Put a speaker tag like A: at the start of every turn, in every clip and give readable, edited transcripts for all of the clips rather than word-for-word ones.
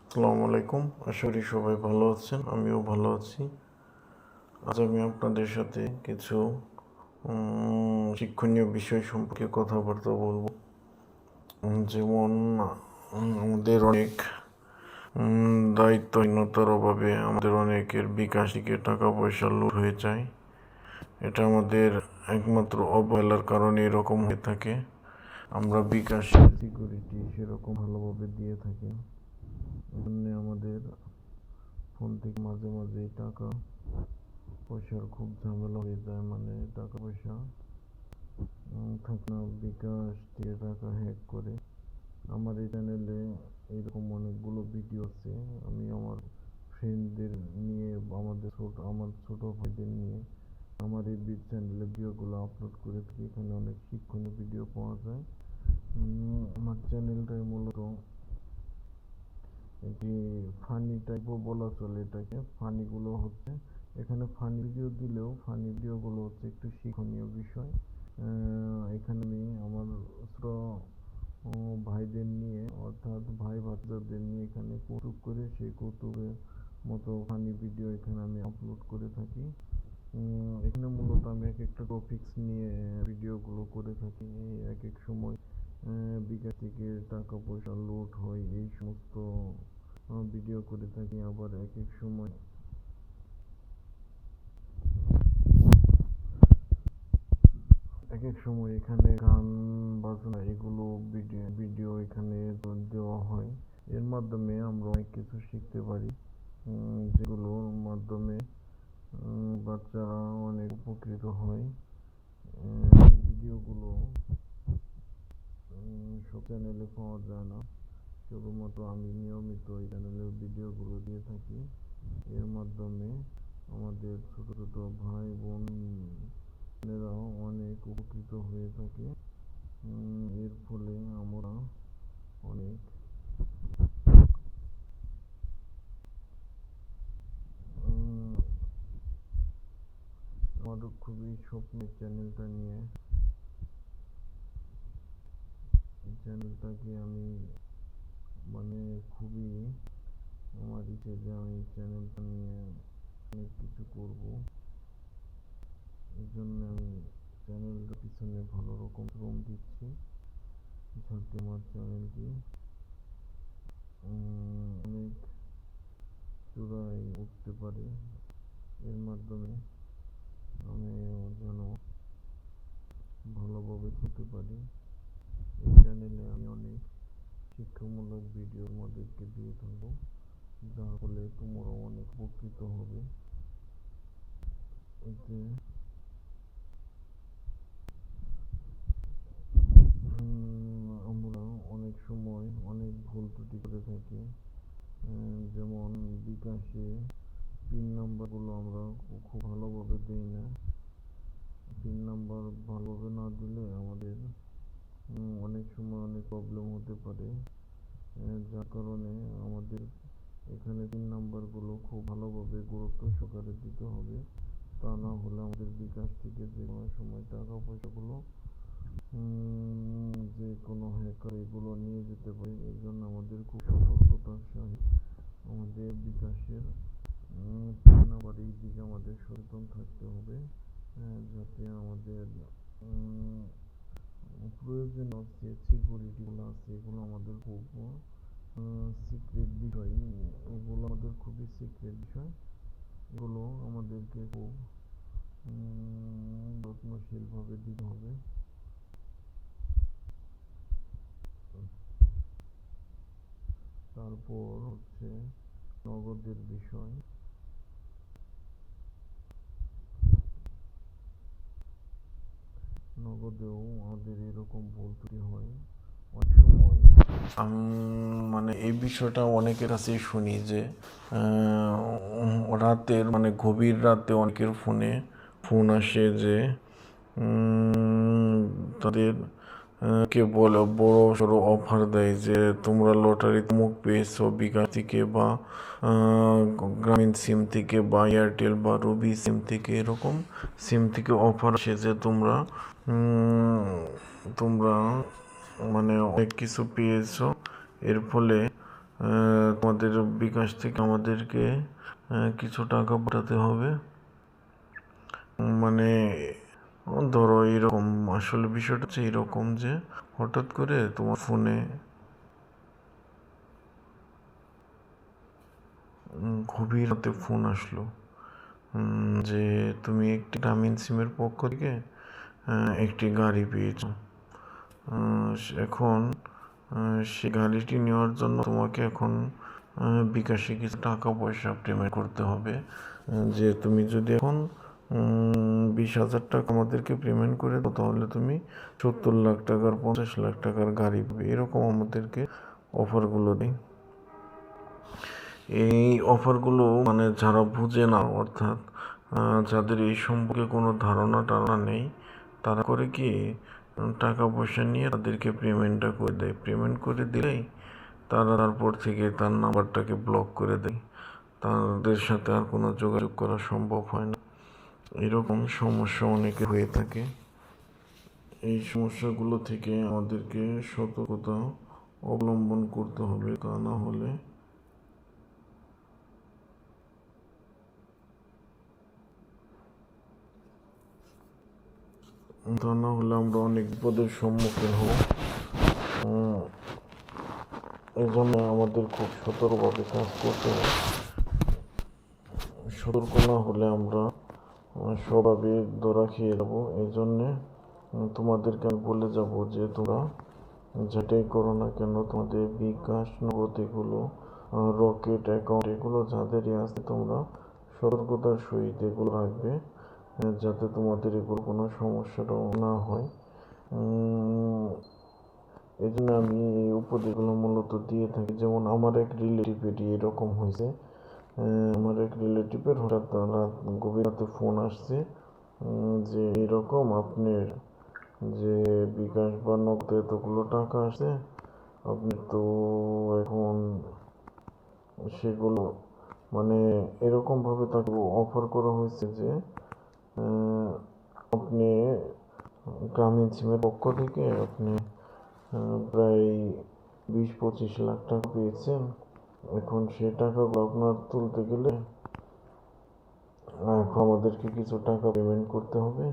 A: আসসালামু আলাইকুম। আশা করি সবাই ভালো আছেন, আমিও ভালো আছি। আজ আমি আপনাদের সাথে কিছু শিক্ষণীয় বিষয় সম্পর্কে কথাবার্তা বলবো। যেমন আমাদের অনেক দায়িত্বহীনতার অভাবে আমাদের অনেকের বিকাশ থেকে টাকা পয়সা লুট হয়ে যায়। এটা আমাদের একমাত্র অবহেলার কারণে এরকম হয়ে থাকে। আমরা বিকাশের সিকিউরিটি সেরকম ভালোভাবে দিয়ে থাকি না। এজন্য আমাদের ফোন থেকে মাঝে মাঝে টাকা পয়সার খুব ঝামেলা হয়ে যায়, মানে টাকা পয়সা থাকে না, বিকাশ থেকে টাকা হ্যাক করে। আমার এই চ্যানেলে এরকম অনেকগুলো ভিডিও আছে। আমি আমার ফ্রেন্ডদের নিয়ে, আমার ছোট ভাইদের নিয়ে আমার এই চ্যানেলে ভিডিওগুলো আপলোড করে থাকি। এখানে অনেক শিক্ষণীয় ভিডিও পাওয়া যায়। আমার চ্যানেলটাই মূলত একটি ফানি টাইপও বলা চলে এটাকে। ফানিগুলো হচ্ছে, এখানে ফানি ভিডিও দিলেও ফানি ভিডিওগুলো হচ্ছে একটু শিক্ষণীয় বিষয়। এখানে আমি আমার ছোট ভাইদের নিয়ে, অর্থাৎ ভাই ভাতিজাদের নিয়ে এখানে কৌতুক করে সেই কৌতুকের মতো ফানি ভিডিও এখানে আমি আপলোড করে থাকি। এখানে মূলত আমি এক একটা টপিকস নিয়ে ভিডিওগুলো করে থাকি। এক এক সময় বিকাশ থেকে টাকা পয়সা লুট হয়, এই সমস্ত ভিডিও করে থাকি। আবার এক এক সময় এখানে গান বাজনা এগুলো ভিডিও এখানে দেওয়া হয়। এর মাধ্যমে আমরা অনেক কিছু শিখতে পারি, যেগুলোর মাধ্যমে বাচ্চারা অনেক উপকৃত হয়। এই ভিডিওগুলো সব চ্যানেলে পাওয়া যায় না, শুধুমাত্র আমি নিয়মিত এই চ্যানেলের ভিডিওগুলো দিয়ে থাকি। এর মাধ্যমে আমাদের ছোট ছোট ভাই বোনেরাও অনেক উপকৃত হয়ে থাকে। এর ফলে আমরা অনেক আমার খুবই স্বপ্ন চ্যানেলটাকে আমি, মানে খুবই আমার ইচ্ছে যে আমি চ্যানেলটা নিয়ে অনেক কিছু করব। এই জন্য আমি চ্যানেলটার পিছনে ভালো রকম শ্রম দিচ্ছি, যাতে আমার চ্যানেলটি অনেক চূড়ায় উঠতে পারে। এর মাধ্যমে আমি যেন ভালোভাবে চলতে পারি। এই চ্যানেলে আমি অনেক শিক্ষামূলক ভিডিও আমাদেরকে দিয়ে থাকবো, যার ফলে তোমরাও অনেক উপকৃত হবে। এতে আমরা অনেক সময় অনেক ভুল ত্রুটি করে থাকি। যেমন বিকাশে পিন নাম্বারগুলো আমরা খুব ভালোভাবে দিই না। পিন নাম্বার ভালোভাবে না দিলে আমাদের অনেক সময় অনেক প্রবলেম হতে পারে। যার কারণে আমাদের এখানে পিন নাম্বারগুলো খুব ভালোভাবে গুরুত্ব সহকারে দিতে হবে। তা না হলে আমাদের বিকাশ থেকে যে কোনো সময় টাকা পয়সাগুলো যে কোনো হ্যাকার এগুলো নিয়ে যেতে পারে। এই জন্য আমাদের খুব সতর্কতার সহিত আমাদের বিকাশের পিন নাম্বার এই দিকে আমাদের সচেতন থাকতে হবে, যাতে আমাদের প্রয়োজনীয় যে সিকিউরিটিগুলো আছে এগুলো আমাদের খুব সিক্রেট বিষয়। এগুলো আমাদের খুবই সিক্রেট বিষয়। এগুলো আমাদেরকে খুব যত্নশীলভাবে দিতে হবে। তারপর হচ্ছে নগদের বিষয়। নগদেও আমাদের এরকম ভুল ত্রুটি হয় অনেক সময়। মানে এই বিষয়টা অনেকের কাছেই শুনি যে রাতের, মানে গভীর রাতে অনেকের ফোন আসে যে তাদের কে বলে বড় সড়ো অফার দেয় যে তোমরা লটারি মুখ পেয়েছো বিকাশ থেকে বা গ্রামীণ সিম থেকে বা এয়ারটেল বা রবি সিম থেকে, এরকম সিম থেকে অফার আসে যে তোমরা তোমরা মানে অনেক কিছু পেয়েছো। এর ফলে তোমাদের বিকাশ থেকে আমাদেরকে কিছু টাকা পাঠাতে হবে। মানে ধরো এরকম, আসলে বিষয়টা হচ্ছে এরকম যে হঠাৎ করে তোমার ফোনে গভীর রাতে ফোন আসলো যে তুমি একটি গ্রামীণ সিমের পক্ষ থেকে একটি গাড়ি পেয়েছ। এখন সে গাড়িটি নেওয়ার জন্য তোমাকে এখন বিকাশে কিছু টাকা পয়সা পেমেন্ট করতে হবে। যে তুমি যদি এখন 20,000 টাকা আমাদেরকে পেমেন্ট করে দাও, তাহলে তুমি 70 লাখ টাকার 50 লাখ টাকার গাড়ি পাবে। এরকম আমাদেরকে অফারগুলো দিই। এই অফারগুলো মানে যারা বুঝে না, অর্থাৎ যাদের এই সম্পর্কে কোনো ধারণা নেই, তারা করে কি টাকা পয়সা নিয়ে তাদেরকে পেমেন্টটা করে দেয়। পেমেন্ট করে দিলেই তারা তারপর থেকে তার নাম্বারটাকে ব্লক করে দেয়, তাদের সাথে আর কোনো যোগাযোগ করা সম্ভব হয় না। এরকম সমস্যা অনেকে হয়ে থাকে। এই সমস্যাগুলো থেকে আমাদেরকে সতর্কতা অবলম্বন করতে হবে, তা না হলে আমরা অনেক বিপদের সম্মুখীন হব। এই জন্য আমাদের খুব সতর্কভাবে কাজ করতে হবে। সতর্ক না হলে আমরা স্বভাবে ধরা খেয়ে যাবো। এই জন্যে তোমাদেরকে আমি বলে যাব যে তোমরা যেটাই করো না কেন, তোমাদের বিকাশ, নগদ এগুলো, রকেট অ্যাকাউন্ট, এগুলো যাদেরই আছে, তোমরা সতর্কতার সহিত এগুলো রাখবে, যাতে তোমাদের এগুলো কোনো সমস্যাটাও না হয়। এই জন্য আমি এই উপদেশগুলো মূলত দিয়ে থাকি। যেমন আমার এক রিলেটিভেরই এরকম হয়েছে। আমার এক রিলেটিভের হঠাৎ গভীর রাতে ফোন আসছে যে এরকম আপনার যে বিকাশ বা নগদে এতগুলো টাকা আসে, আপনি তো এখন সেগুলো মানে এরকমভাবে তাকে অফার করা হয়েছে যে আপনি গ্রামীণ সিমের পক্ষ থেকে আপনি প্রায় 20-25 লাখ টাকা পেয়েছেন। এখন সে টাকাগুলো আপনার তুলতে গেলে এখন আমাদেরকে কিছু টাকা পেমেন্ট করতে হবে।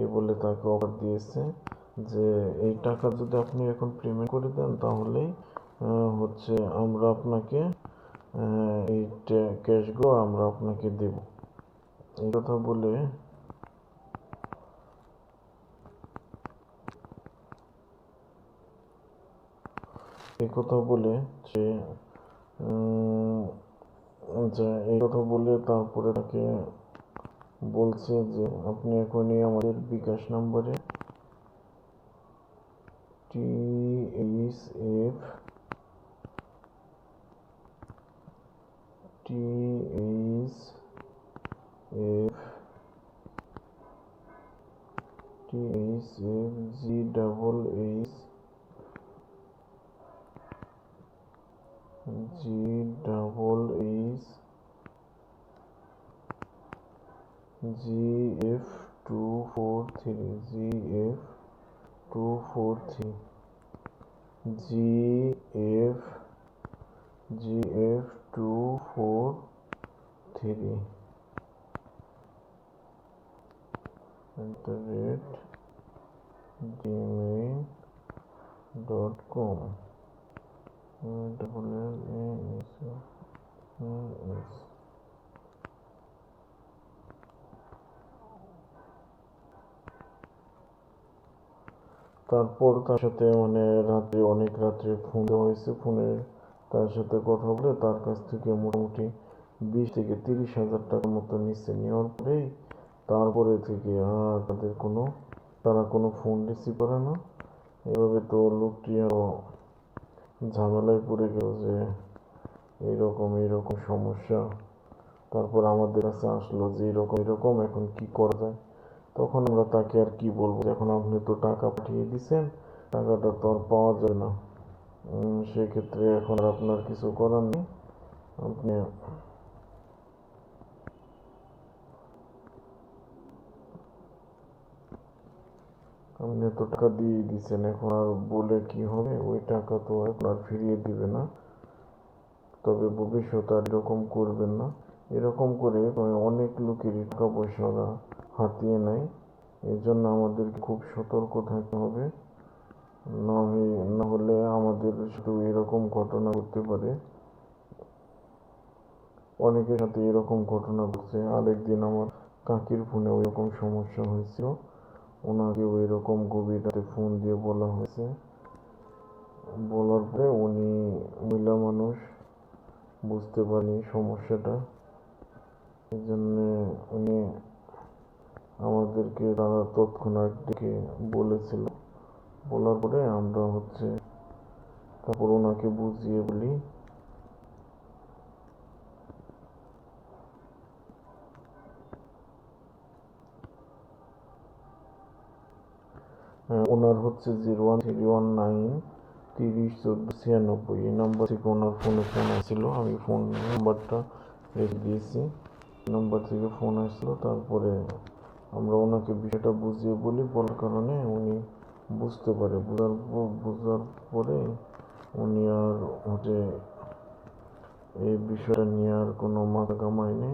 A: এ বলে তাকে অফার দিয়েছে যে এই টাকা যদি আপনি এখন পেমেন্ট করে দেন, তাহলেই হচ্ছে আমরা আপনাকে এই ক্যাশগুলো আমরা আপনাকে দেব। এই কথা বলে সে এই কথা বলে তারপরে তাকে বলছে যে আপনি এখনই আমাদের বিকাশ নাম্বারে THF GF243 @gmail.com। তারপর তার সাথে অনেক রাত্রে ফোন হয়েছে। ফোনে তার সাথে কথা বলে তার কাছ থেকে মোটামুটি 20-30 হাজার টাকার মতো নিচ্ছে। নেওয়ার পরেই তারপরে থেকে আর তারা কোনো ফোন রিসিভ করে না। এভাবে তো লোকটি আরও ঝামেলায় পড়ে গেল যে এইরকম সমস্যা। তারপর আমাদের কাছে আসলো যে এরকম এখন কি করা যায়। তখন আমরা তাকে আর কি বলবো, এখন আপনি তো টাকা পাঠিয়ে দিচ্ছেন, টাকাটা তো আর পাওয়া যায় না। সেক্ষেত্রে এখন আর আপনার কিছু করার নেই। আপনি তো টাকা দিয়ে দিচ্ছেন, এখন আর বলে কি হবে? ওই টাকা তো এখন আর ফিরিয়ে দিবে না। তবে ভবিষ্যতে আর এরকম করবেন না। এরকম করে অনেক লোকেরই টাকা পয়সা ওরা হাতিয়ে নেয়। এই জন্য আমাদের খুব সতর্ক থাকতে হবে, না হলে আমাদের শুধু এরকম ঘটনা ঘটতে পারে। অনেকের সাথে এরকম ঘটনা ঘটছে। আরেকদিন আমার কাকির ফোনে ওইরকম সমস্যা হয়েছিল, ওনাকে ওইরকম গভীর রাতে ফোন দিয়ে বলা হয়েছে। বলার পরে উনি মহিলা মানুষ বুঝতে পারেনি সমস্যাটা, এই জন্যে উনি আমাদেরকে তারা তৎক্ষণাৎ ডেকে বলেছিল। বলার পরে আমরা তারপর ওনাকে বুঝিয়ে বলি। ওনার 0131931496, এই নাম্বার থেকে ওনার ফোনে ফোন আসছিল। আমি ফোন নাম্বারটা রেখে দিয়েছি, নাম্বার থেকে ফোন আসছিল। তারপরে আমরা ওনাকে বিষয়টা বুঝিয়ে বলি, বলার কারণে উনি বুঝতে পারে। বোঝার পরে উনি আর এই বিষয়টা নিয়ে আর কোনো মাথা কামায়নি।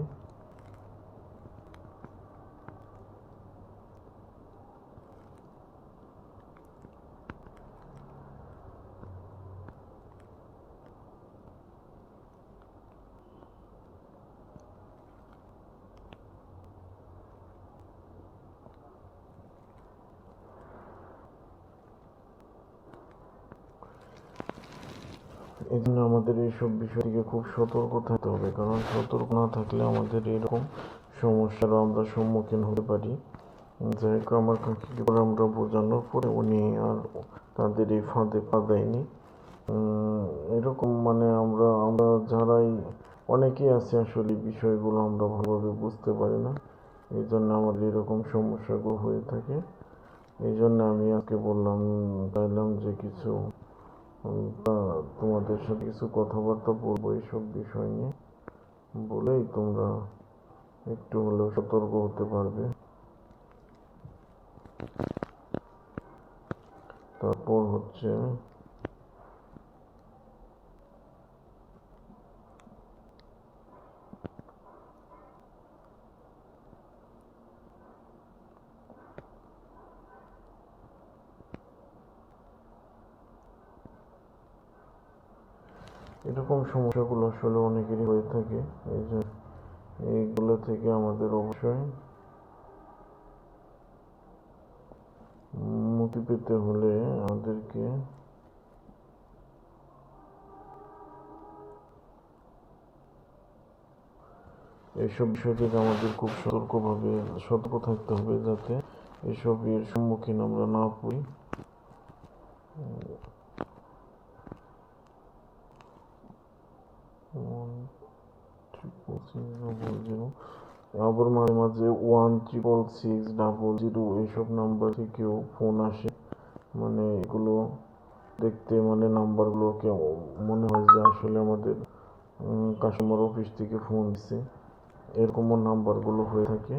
A: এই জন্য আমাদের এইসব বিষয় থেকে খুব সতর্ক থাকতে হবে, কারণ সতর্ক না থাকলে আমাদের এরকম সমস্যারও আমরা সম্মুখীন হতে পারি। যাই হোক, আমার কাকিকে আমরা বোঝানোর পরে উনি আর তাদের এই ফাঁদে পা দেয়নি। এরকম আমরা যারাই অনেকেই আছে আসলে বিষয়গুলো আমরা ভালোভাবে বুঝতে পারি না, এই জন্য আমাদের এরকম সমস্যাগুলো হয়ে থাকে। এই জন্য আমি আজকে চাইলাম যে কিছু তোমাদের সাথে কিছু কথাবার্তা বলবো এইসব বিষয় নিয়ে, বলেই তোমরা একটু হলেও সতর্ক হতে পারবে। তারপর এরকম সমস্যাগুলো আসলে অনেকেরই হয়ে থাকে। এইগুলো থেকে আমাদের অবশ্যই মুক্তি পেতে হলে আমাদেরকে এইসব বিষয় থেকে আমাদের খুব সতর্ক থাকতে হবে, যাতে এর সম্মুখীন আমরা না পড়ি। আবার মাঝে মাঝে 16660 এইসব নাম্বার থেকেও ফোন আসে। এগুলো দেখতে নাম্বারগুলো মনে হয় যে আসলে আমাদের কাস্টমার অফিস থেকে ফোন দিচ্ছে, এরকমও নাম্বারগুলো হয়ে থাকে।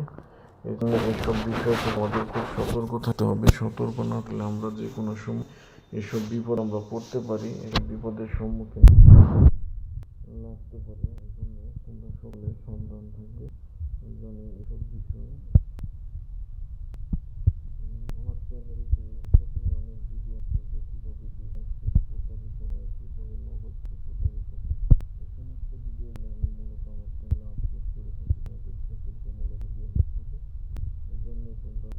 A: এই জন্য এইসব বিষয় থেকে আমাদের খুব সতর্ক থাকতে হবে। সতর্ক না থাকলে আমরা যে কোনো সময় এসব বিপদ আমরা পড়তে পারি, এসব বিপদের সম্মুখীন লাগতে পারে। এই জন্য তোমরা সকলে সাবধান থাকবে। এই জন্য এসব বিষয়ে আমার চ্যানেলে এসব নিয়ে অনেক ভিডিও আছে, যে কীভাবে বিকাশ থেকে প্রতারিত হয়, কীভাবে নগদ থেকে প্রতারিত হয়। এই সমস্ত ভিডিওগুলো আমি মূলত আমার চ্যানেলে আপলোড করে থাকি, তাদের সতর্কমূলক ভিডিও থেকে। এই জন্য তোমরা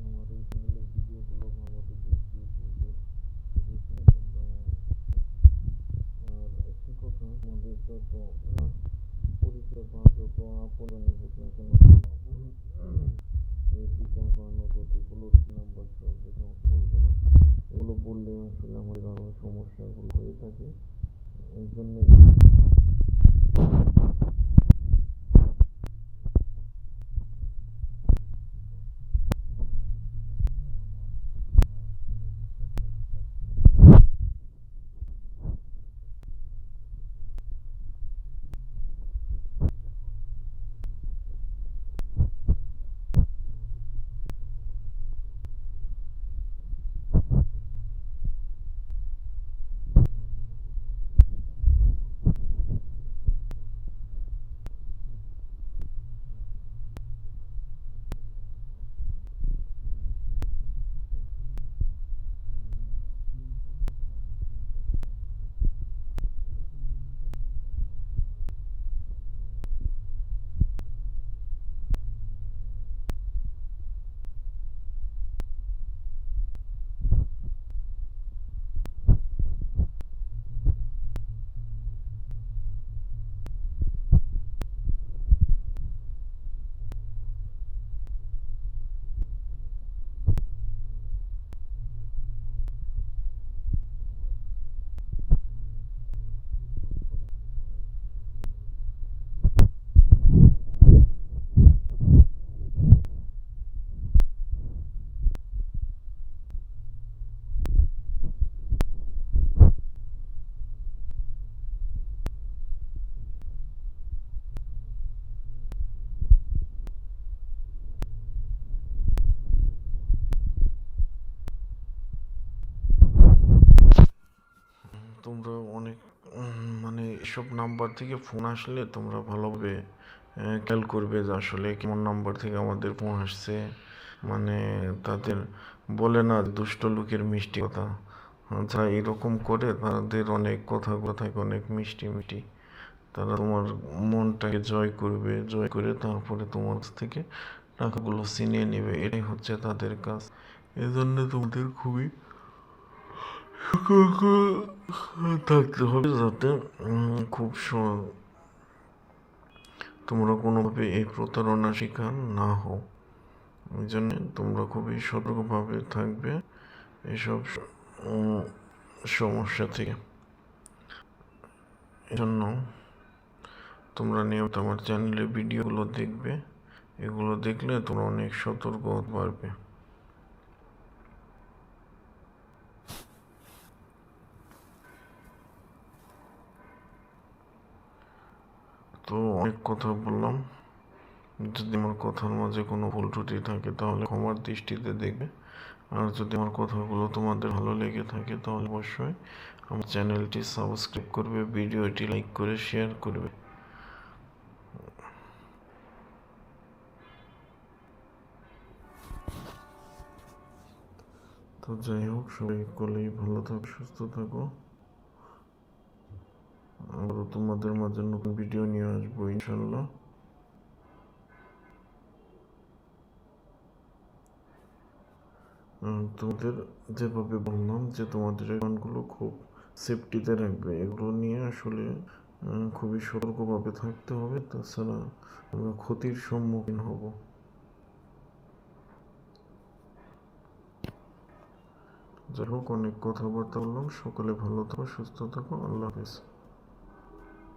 A: আমার এই চ্যানেলের ভিডিওগুলো ভালোভাবে দেখবে, বুঝবে, শুনে তোমরা আর একটি কথা, আমাদের যত পরিচয় বা যত আপনজনের হোক না কেন, এই বিকাশ বা নগদ এগুলোর নাম্বার সহ যেটা বলবে না, এগুলো বললে আসলে আমাদের আরও সমস্যাগুলো হয়ে থাকে। এই জন্য এসব নাম্বার থেকে ফোন আসলে তোমরা ভালোভাবে খেয়াল করবে যে আসলে কেমন নাম্বার থেকে আমাদের ফোন আসছে। মানে তাদের বলে না দুষ্ট লোকের মিষ্টি কথা, যারা এরকম করে তাদের অনেক কথাগুলো থাকে অনেক মিষ্টি মিষ্টি। তারা তোমার মনটাকে জয় করবে, জয় করে তারপরে তোমার কাছ থেকে টাকাগুলো ছিনিয়ে নেবে, এটাই হচ্ছে তাদের কাজ। এজন্য তোমাদের খুবই সতর্ক থাকতে হবে যাতে খুব তোমরা কোনোভাবে এই প্রতারণার শিকার না হও। ওই জন্য তোমরা খুবই সতর্কভাবে থাকবে এসব সমস্যা থেকে। এজন্য তোমরা নিয়মিত আমার চ্যানেলে ভিডিওগুলো দেখবে, এগুলো দেখলে তোমরা অনেক সতর্ক হতে পারবে। তো অনেক কথা বললাম, যদি আমার কথার মাঝে কোনো ভুল ত্রুটি থাকে তাহলে ক্ষমার দৃষ্টিতে দেখবে। আর যদি আমার কথাগুলো তোমাদের ভালো লেগে থাকে তাহলে অবশ্যই আমার চ্যানেলটি সাবস্ক্রাইব করবে, ভিডিওটি লাইক করে শেয়ার করবে। তো যাই হোক, সবাই সকলেই ভালো থাকো, সুস্থ থাকো। আবারও তোমাদের মাঝে নতুন ভিডিও নিয়ে আসবো ইনশাল্লাহ। তোমাদের যেভাবে বললাম যে তোমাদের অ্যাকাউন্টগুলো খুব সেফটিতে রাখবে, এগুলো নিয়ে আসলে খুবই সতর্কভাবে থাকতে হবে, তাছাড়া আমরা ক্ষতির সম্মুখীন হব। যাই হোক, অনেক কথাবার্তা বললাম, সকলে ভালো থাকো, সুস্থ থাকো, আল্লাহ হাফেজ।